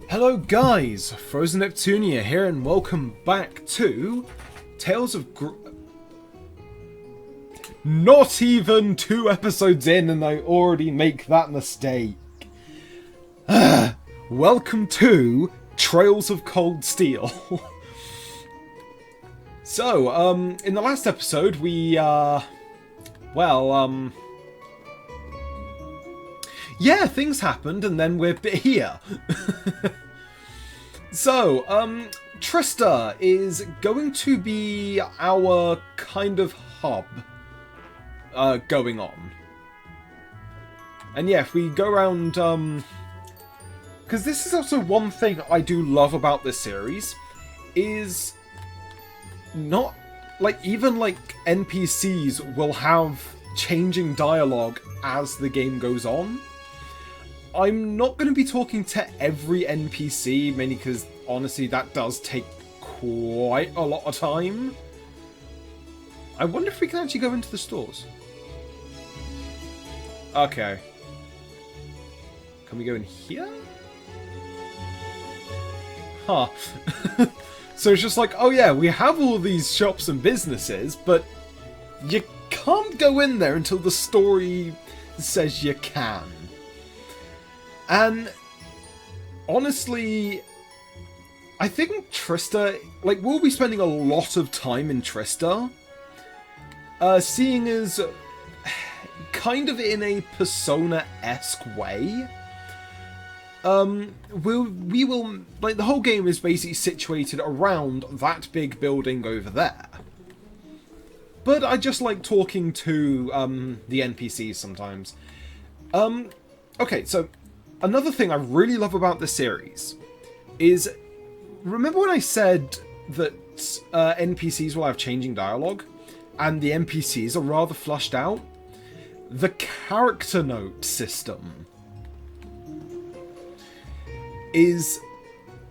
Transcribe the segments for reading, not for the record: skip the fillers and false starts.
Hello guys, Frozen Neptunia here and welcome back to Tales of Not even 2 episodes in and I already make that mistake. Welcome to Trails of Cold Steel. So, in the last episode we, yeah, things happened and then we're here. So, Trista is going to be our kind of hub going on. And yeah, if we go around, because this is also one thing I do love about this series, is not, like, even, like, NPCs will have changing dialogue as the game goes on. I'm not going to be talking to every NPC, mainly because, honestly, that does take quite a lot of time. I wonder if we can actually go into the stores. Okay. Can we go in here? Huh. So it's just like, oh yeah, we have all these shops and businesses, but you can't go in there until the story says you can. And honestly, I think Trista, like, we'll be spending a lot of time in Trista, seeing as kind of in a Persona-esque way. We will, like, the whole game is basically situated around that big building over there. But I just like talking to the NPCs sometimes. Okay, so another thing I really love about this series is, remember when I said that NPCs will have changing dialogue, and the NPCs are rather flushed out? The character note system is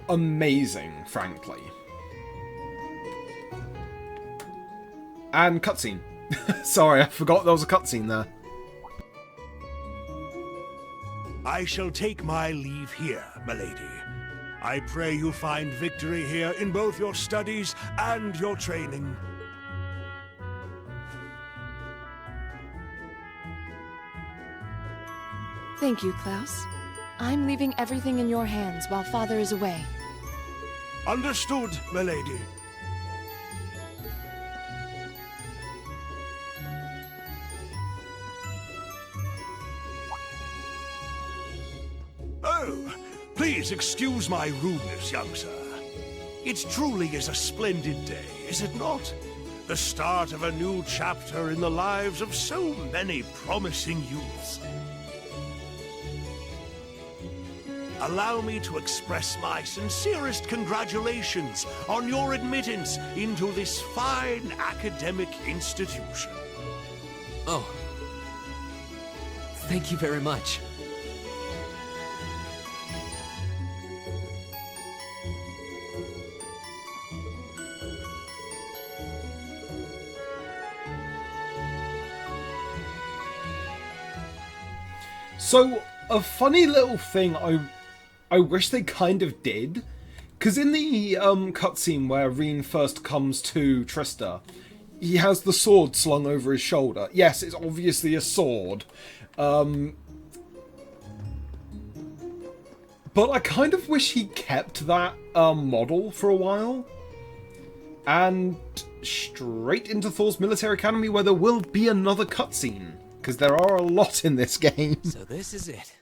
amazing, frankly. And cutscene. Sorry, I forgot there was a cutscene there. I shall take my leave here, milady. I pray you find victory here in both your studies and your training. Thank you, Klaus. I'm leaving everything in your hands while Father is away. Understood, milady. Oh, please excuse my rudeness, young sir. It truly is a splendid day, is it not? The start of a new chapter in the lives of so many promising youths. Allow me to express my sincerest congratulations on your admittance into this fine academic institution. Oh. Thank you very much. So, a funny little thing I wish they kind of did, because in the cutscene where Rean first comes to Trista, he has the sword slung over his shoulder. Yes, it's obviously a sword. But I kind of wish he kept that model for a while. And straight into Thors Military Academy, where there will be another cutscene. Because there are a lot in this game. So this is it.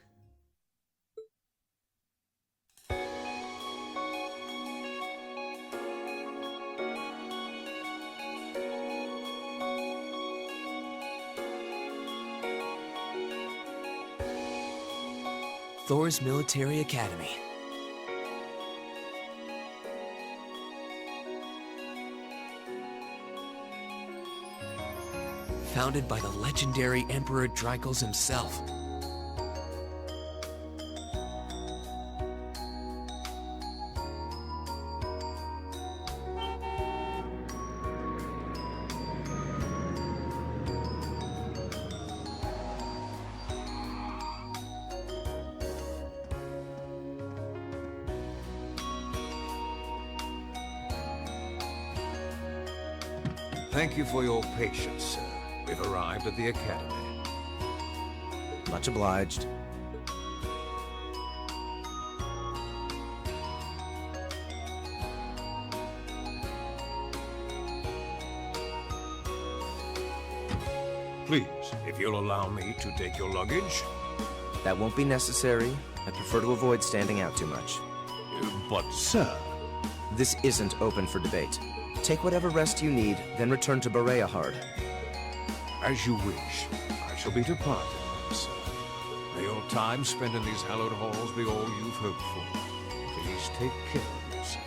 Thors Military Academy. Founded by the legendary Emperor Drykos himself. Thank you for your patience, sir. We've arrived at the Academy. Much obliged. Please, if you'll allow me to take your luggage. That won't be necessary. I prefer to avoid standing out too much. But, sir... This isn't open for debate. Take whatever rest you need, then return to Bereahard. As you wish. I shall be departing, sir. May your time spent in these hallowed halls be all you've hoped for. Please take care of yourself.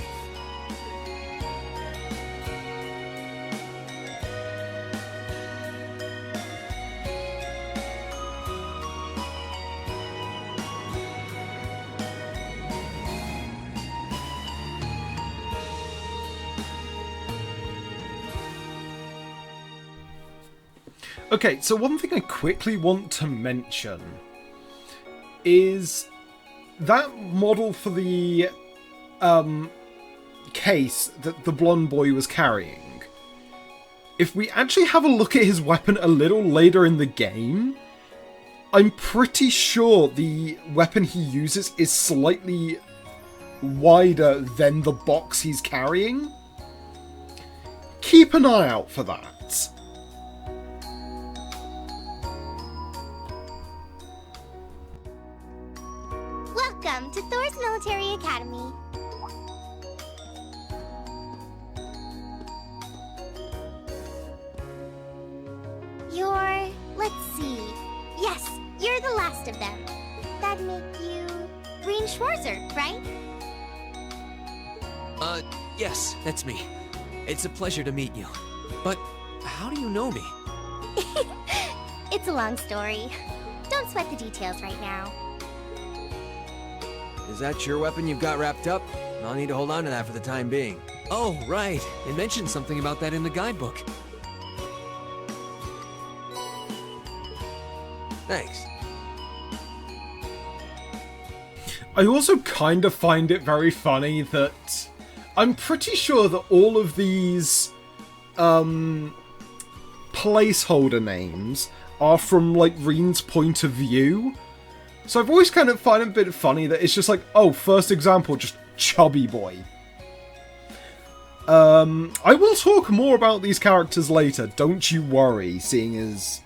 Okay, so one thing I quickly want to mention is that model for the case that the blonde boy was carrying. If we actually have a look at his weapon a little later in the game, I'm pretty sure the weapon he uses is slightly wider than the box he's carrying. Keep an eye out for that. Welcome to Thors Military Academy. Let's see. Yes, you're the last of them. That'd make you Green Schwarzer, right? Yes, that's me. It's a pleasure to meet you. But how do you know me? It's a long story. Don't sweat the details right now. Is that your weapon you've got wrapped up? I'll need to hold on to that for the time being. Oh, right. It mentioned something about that in the guidebook. Thanks. I also kind of find it very funny that I'm pretty sure that all of these placeholder names are from, like, Reen's point of view. So I've always kind of find it a bit funny that it's just like, oh, first example, just chubby boy. I will talk more about these characters later, don't you worry, seeing as...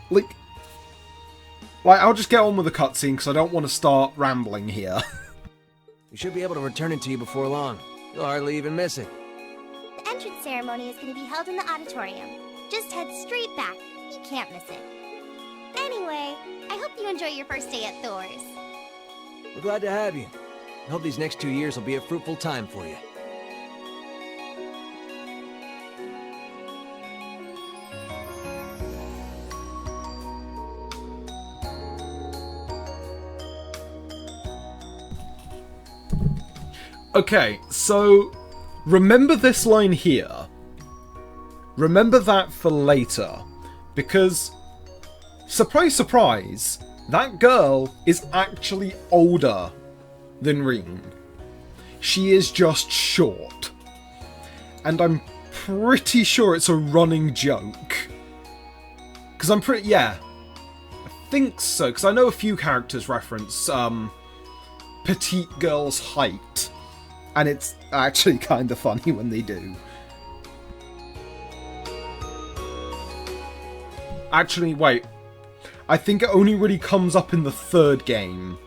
Like, I'll just get on with the cutscene because I don't want to start rambling here. We should be able to return it to you before long. You'll hardly even miss it. The entrance ceremony is going to be held in the auditorium. Just head straight back. You can't miss it. Anyway, I hope you enjoy your first day at Thors. We're glad to have you. I hope these next 2 years will be a fruitful time for you. Okay, so remember this line here. Remember that for later, because surprise, surprise, that girl is actually older than Reen. She is just short. And I'm pretty sure it's a running joke. Because I'm pretty... yeah. I think so, because I know a few characters reference petite girl's height. And it's actually kind of funny when they do. Actually, wait. I think it only really comes up in the third game.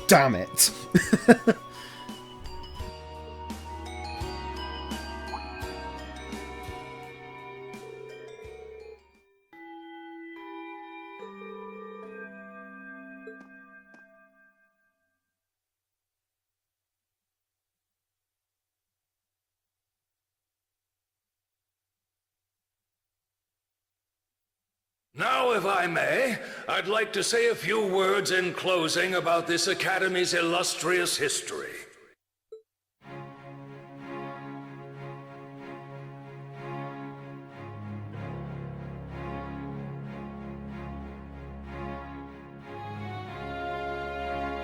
Damn it. Now, if I may, I'd like to say a few words in closing about this Academy's illustrious history.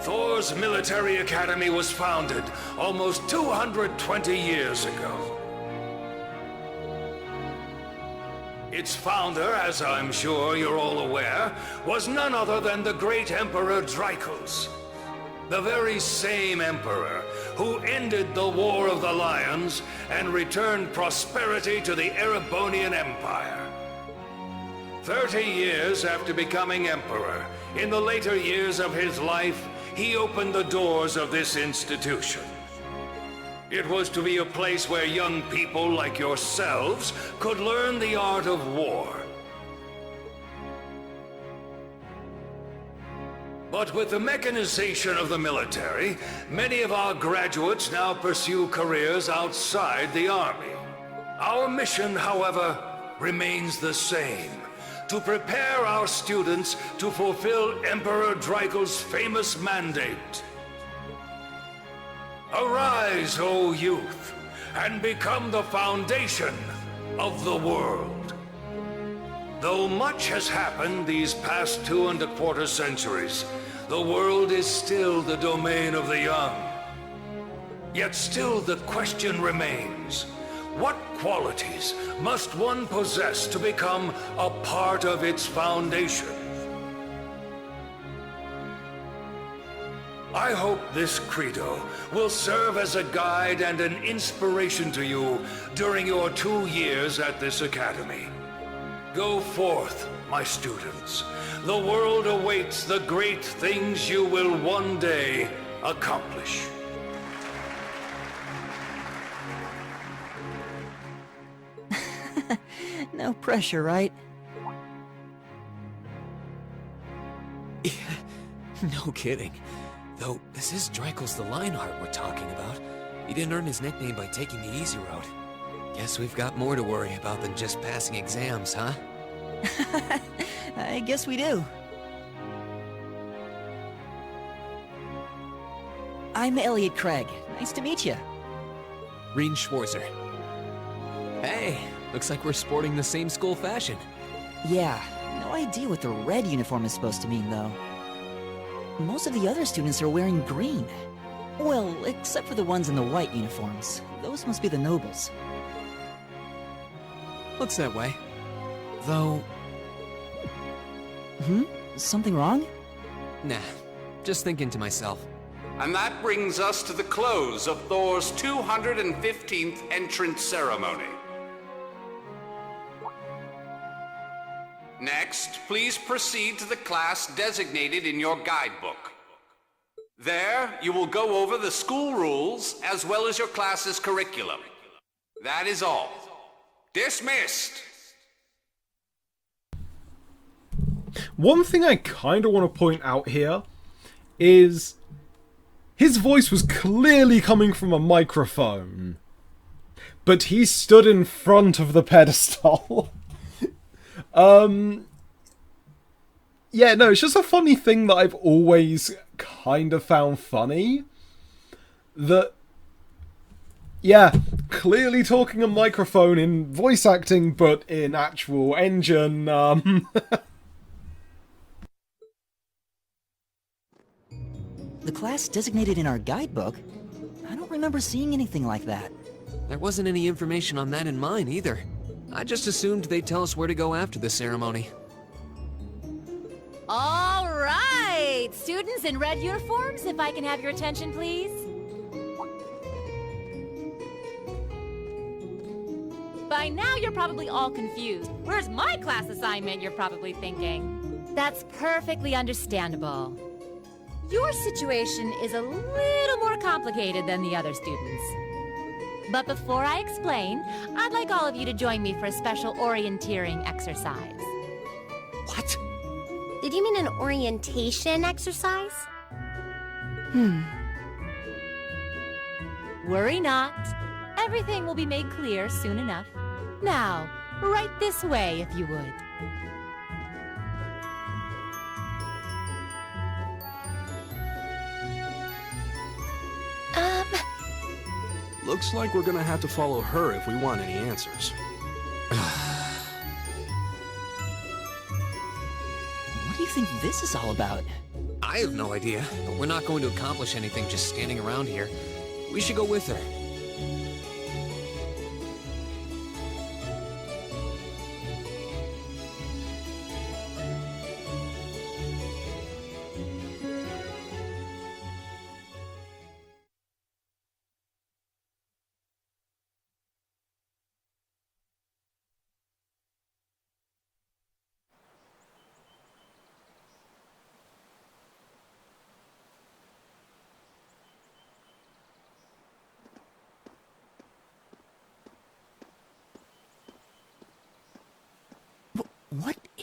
Thors Military Academy was founded almost 220 years ago. Its founder, as I'm sure you're all aware, was none other than the great Emperor Dracos. The very same emperor who ended the War of the Lions and returned prosperity to the Erebonian Empire. 30 years after becoming emperor, in the later years of his life, he opened the doors of this institution. It was to be a place where young people like yourselves could learn the art of war. But with the mechanization of the military, many of our graduates now pursue careers outside the army. Our mission, however, remains the same: to prepare our students to fulfill Emperor Dracos' famous mandate. Arise, O youth, and become the foundation of the world. Though much has happened these past 2¼ centuries, the world is still the domain of the young. Yet still the question remains: what qualities must one possess to become a part of its foundation? I hope this credo will serve as a guide and an inspiration to you during your 2 years at this academy. Go forth, my students. The world awaits the great things you will one day accomplish. No pressure, right? No kidding. Though, this is Dracos the Lionheart we're talking about. He didn't earn his nickname by taking the easy road. Guess we've got more to worry about than just passing exams, huh? I guess we do. I'm Elliot Craig. Nice to meet you. Reen Schwarzer. Hey, looks like we're sporting the same school fashion. Yeah, no idea what the red uniform is supposed to mean, though. Most of the other students are wearing green. Well, except for the ones in the white uniforms. Those must be the nobles. Looks that way. Though... Something wrong? Nah, just thinking to myself. And that brings us to the close of Thors' 215th entrance ceremony. Next, please proceed to the class designated in your guidebook. There, you will go over the school rules as well as your class's curriculum. That is all. Dismissed! One thing I kind of want to point out here is his voice was clearly coming from a microphone, but he stood in front of the pedestal. Yeah, no, it's just a funny thing that I've always kind of found funny. That, yeah, clearly talking a microphone in voice acting, but in actual engine, The class designated in our guidebook? I don't remember seeing anything like that. There wasn't any information on that in mine, either. I just assumed they'd tell us where to go after the ceremony. All right! Students in red uniforms, if I can have your attention, please. By now, you're probably all confused. Where's my class assignment, you're probably thinking. That's perfectly understandable. Your situation is a little more complicated than the other students. But before I explain, I'd like all of you to join me for a special orienteering exercise. What? Did you mean an orientation exercise? Worry not. Everything will be made clear soon enough. Now, right this way, if you would. Looks like we're gonna have to follow her if we want any answers. What do you think this is all about? I have no idea, but we're not going to accomplish anything just standing around here. We should go with her.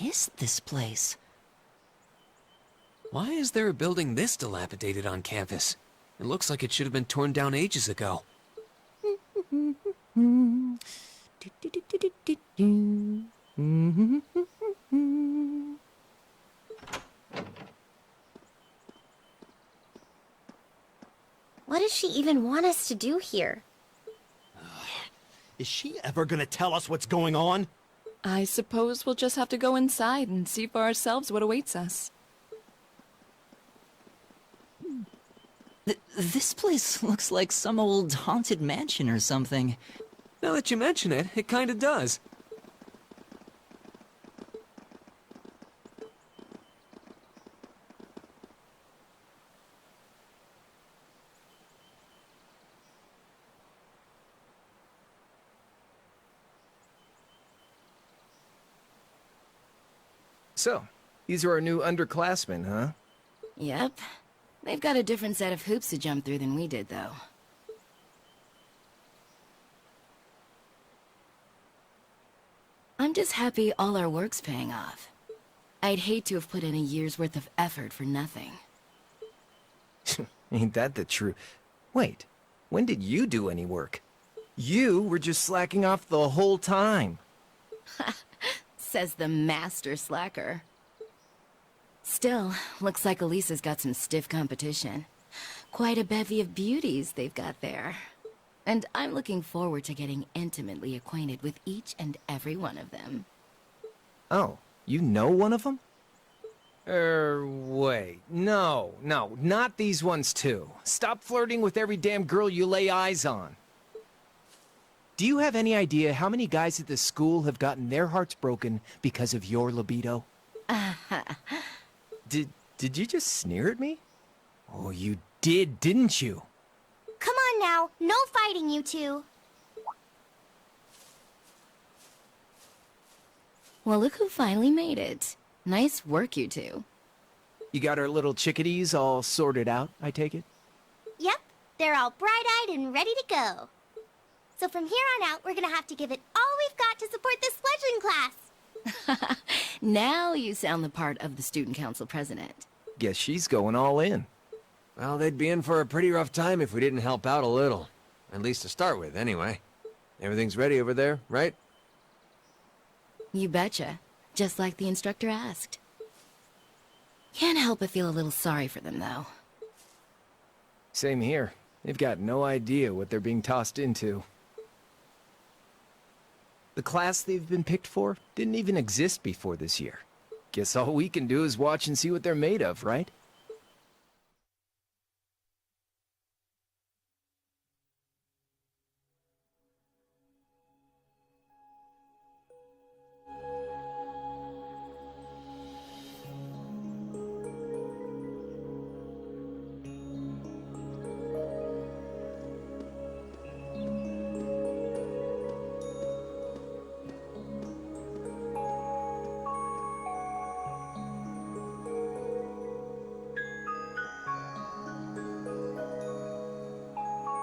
is this place? Why is there a building this dilapidated on campus? It looks like it should have been torn down ages ago. What does she even want us to do here? Is she ever gonna tell us what's going on? I suppose we'll just have to go inside and see for ourselves what awaits us. This place looks like some old haunted mansion or something. Now that you mention it, it kinda does. So, these are our new underclassmen, huh? Yep. They've got a different set of hoops to jump through than we did, though. I'm just happy all our work's paying off. I'd hate to have put in a year's worth of effort for nothing. Ain't that the truth? Wait, when did you do any work? You were just slacking off the whole time. Says the master slacker. Still, looks like Elisa's got some stiff competition. Quite a bevy of beauties they've got there. And I'm looking forward to getting intimately acquainted with each and every one of them. Oh, you know one of them? Wait. No, not these ones too. Stop flirting with every damn girl you lay eyes on. Do you have any idea how many guys at this school have gotten their hearts broken because of your libido? Did you just sneer at me? Oh, you did, didn't you? Come on now, no fighting, you two. Well, look who finally made it. Nice work, you two. You got our little chickadees all sorted out, I take it? Yep, they're all bright-eyed and ready to go. So from here on out, we're gonna have to give it all we've got to support this fledgling class. Now you sound the part of the student council president. Guess she's going all in. Well, they'd be in for a pretty rough time if we didn't help out a little. At least to start with, anyway. Everything's ready over there, right? You betcha. Just like the instructor asked. Can't help but feel a little sorry for them, though. Same here. They've got no idea what they're being tossed into. The class they've been picked for didn't even exist before this year. Guess all we can do is watch and see what they're made of, right?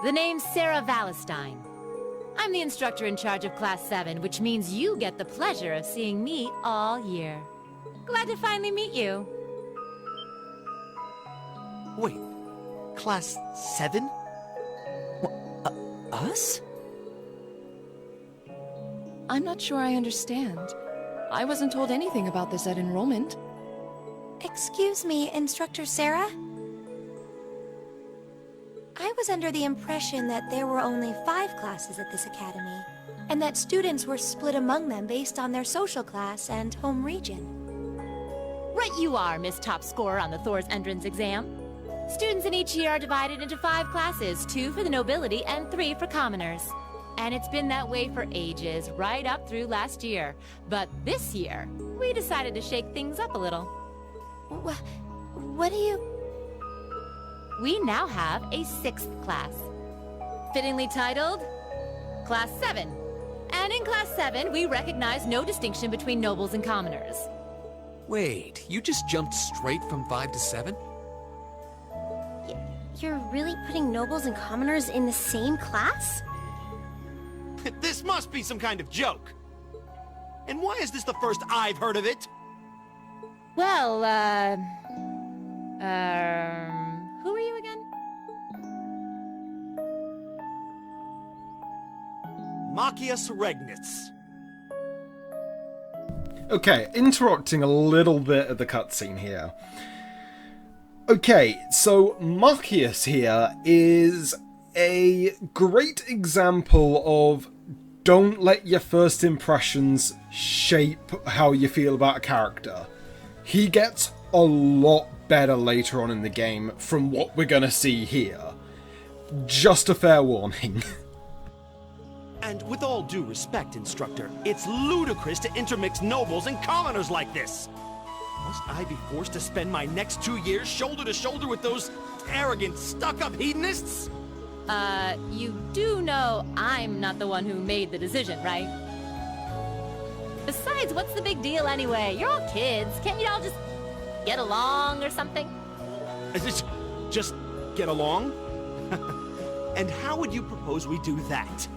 The name's Sarah Valestine. I'm the instructor in charge of Class 7, which means you get the pleasure of seeing me all year. Glad to finally meet you. Wait, Class 7? Us? I'm not sure I understand. I wasn't told anything about this at enrollment. Excuse me, Instructor Sarah? I was under the impression that there were only 5 classes at this academy, and that students were split among them based on their social class and home region. Right you are, Miss Top Scorer on the Thors entrance exam. Students in each year are divided into 5 classes, 2 for the nobility and 3 for commoners. And it's been that way for ages, right up through last year. But this year, we decided to shake things up a little. What do you... We now have a 6th class. Fittingly titled, Class 7. And in Class 7, we recognize no distinction between nobles and commoners. Wait, you just jumped straight from 5 to 7? You're really putting nobles and commoners in the same class? This must be some kind of joke. And why is this the first I've heard of it? Well, who are you again? Machias Regnitz. Okay, interrupting a little bit of the cutscene here. Okay, so Marcius here is a great example of don't let your first impressions shape how you feel about a character. He gets a lot better later on in the game from what we're gonna see here. Just a fair warning. And with all due respect, Instructor, it's ludicrous to intermix nobles and commoners like this. Must I be forced to spend my next 2 years shoulder to shoulder with those arrogant, stuck-up hedonists? You do know I'm not the one who made the decision, right? Besides, what's the big deal anyway? You're all kids. Can't you all just get along or something? Just get along? And how would you propose we do that?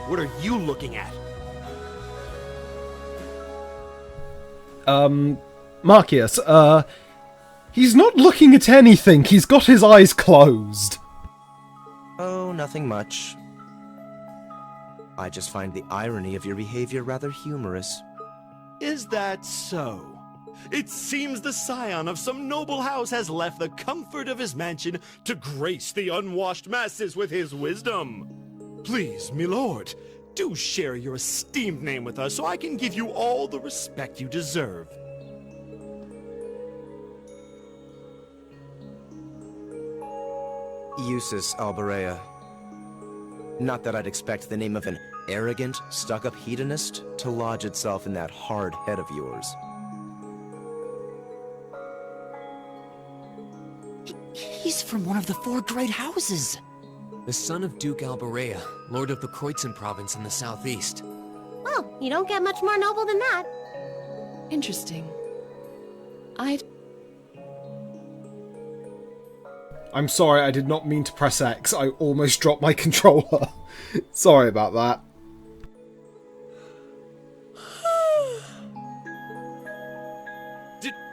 What are you looking at? Marcius, he's not looking at anything. He's got his eyes closed. Oh, nothing much. I just find the irony of your behavior rather humorous. Is that so? It seems the scion of some noble house has left the comfort of his mansion to grace the unwashed masses with his wisdom. Please, milord, do share your esteemed name with us so I can give you all the respect you deserve. Eustace Alberea. Not that I'd expect the name of an arrogant, stuck-up hedonist to lodge itself in that hard head of yours. He's from one of the 4 great houses. The son of Duke Alberea, Lord of the Kreutzen province in the southeast. Well, you don't get much more noble than that. Interesting. I'm sorry, I did not mean to press X. I almost dropped my controller. Sorry about that.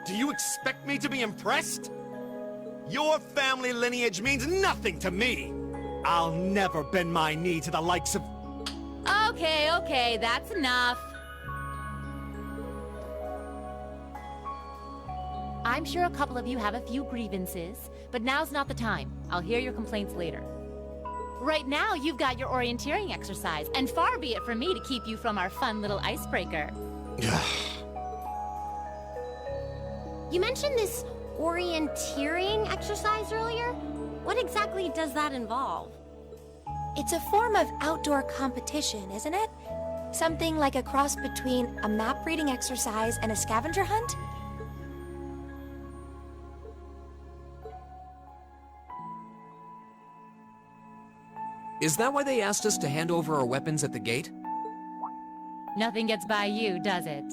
Do you expect me to be impressed? Your family lineage means nothing to me. I'll never bend my knee to the likes of... Okay, that's enough. I'm sure a couple of you have a few grievances, but now's not the time. I'll hear your complaints later. Right now, you've got your orienteering exercise, and far be it from me to keep you from our fun little icebreaker. You mentioned this orienteering exercise earlier? What exactly does that involve? It's a form of outdoor competition, isn't it? Something like a cross between a map-reading exercise and a scavenger hunt? Is that why they asked us to hand over our weapons at the gate? Nothing gets by you, does it?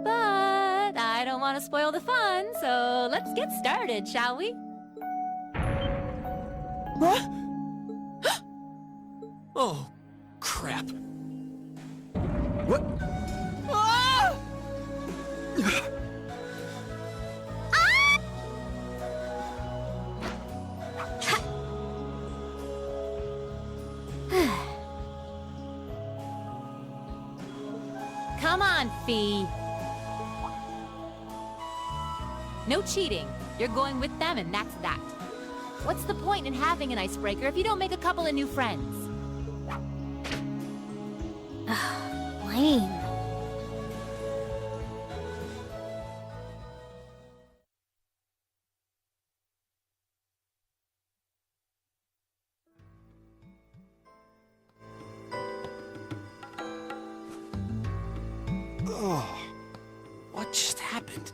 But I don't want to spoil the fun, so let's get started, shall we? What? Oh, crap. What? Ah! Come on, Fee. No cheating. You're going with them, and that's that. What's the point in having an icebreaker if you don't make a couple of new friends? Lame. Oh, what just happened?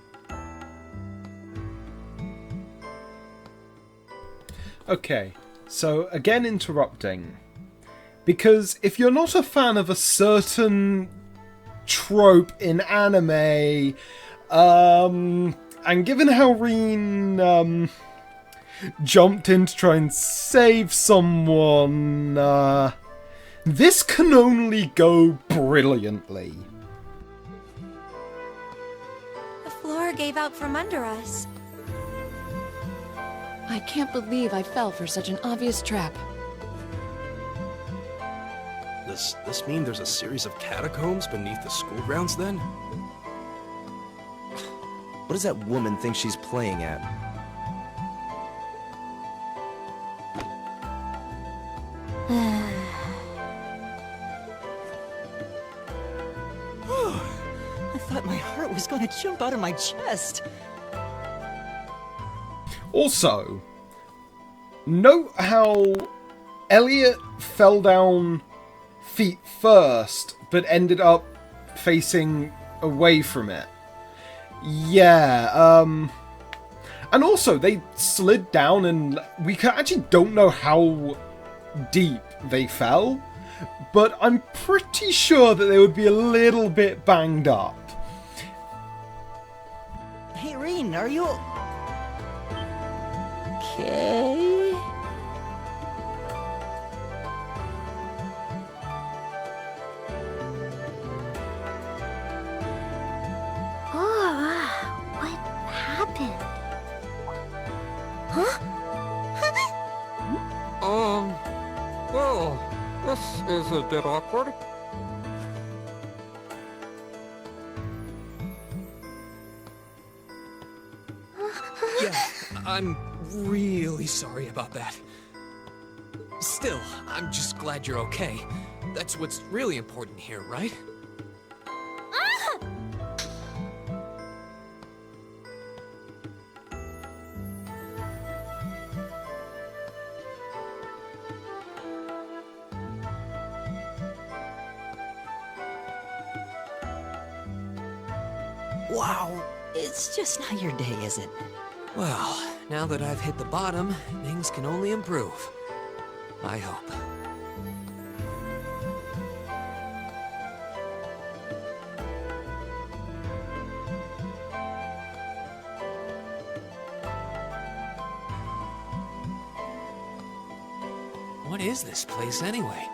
Okay, so again interrupting. Because if you're not a fan of a certain trope in anime, And given how Reen jumped in to try and save someone, this can only go brilliantly. The floor gave out from under us. I can't believe I fell for such an obvious trap. Does this mean there's a series of catacombs beneath the school grounds then? What does that woman think she's playing at? I thought my heart was going to jump out of my chest. Also, note how Elliot fell down feet first, but ended up facing away from it. Yeah, and also they slid down and we actually don't know how deep they fell, but I'm pretty sure that they would be a little bit banged up. Hey, Reen, are you... okay? Oh, what happened? Huh? Well, this is a bit awkward. Yeah, I'm really sorry about that. Still, I'm just glad you're okay. That's what's really important here, right? Wow, it's just not your day, is it? Well, now that I've hit the bottom, things can only improve. I hope. What is this place anyway?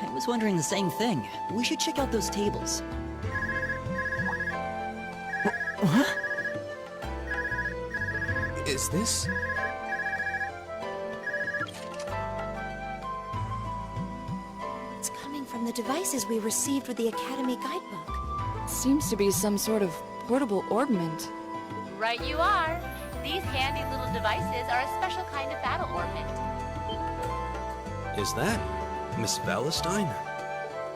I was wondering the same thing. We should check out those tables. What? Is this? It's coming from the devices we received with the Academy guidebook. Seems to be some sort of portable orbment. Right you are. These handy little devices are a special kind of battle orbment. Is that Miss Valestine?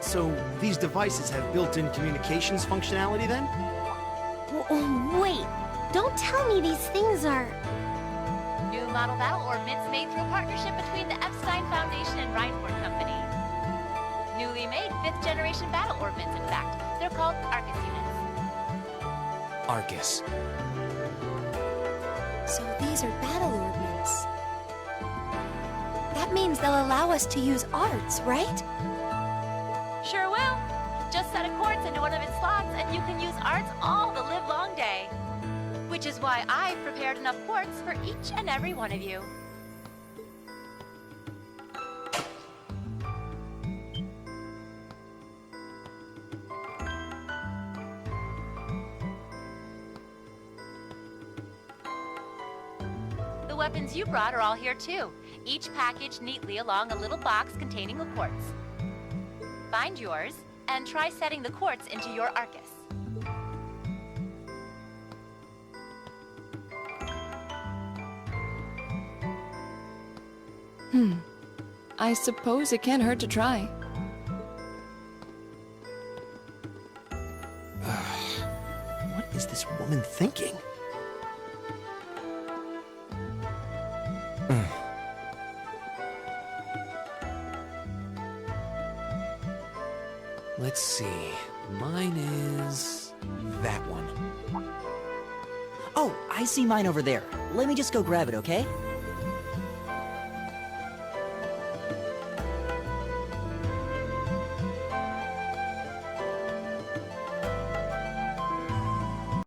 So, these devices have built-in communications functionality then? Wait, don't tell me these things are... New model battle orbits made through a partnership between the Epstein Foundation and Reinford Company. Newly made 5th generation battle orbits, in fact. They're called Arcus units. Arcus. So these are battle orbits. That means they'll allow us to use arts, right? Sure will. Just set a quartz into one of its slots and you can use arts all the livelong day. Which is why I've prepared enough quartz for each and every one of you. The weapons you brought are all here too, each packaged neatly along a little box containing a quartz. Find yours, and try setting the quartz into your Arcus. I suppose it can't hurt to try. What is this woman thinking? Let's see. Mine is that one. Oh, I see mine over there. Let me just go grab it, okay?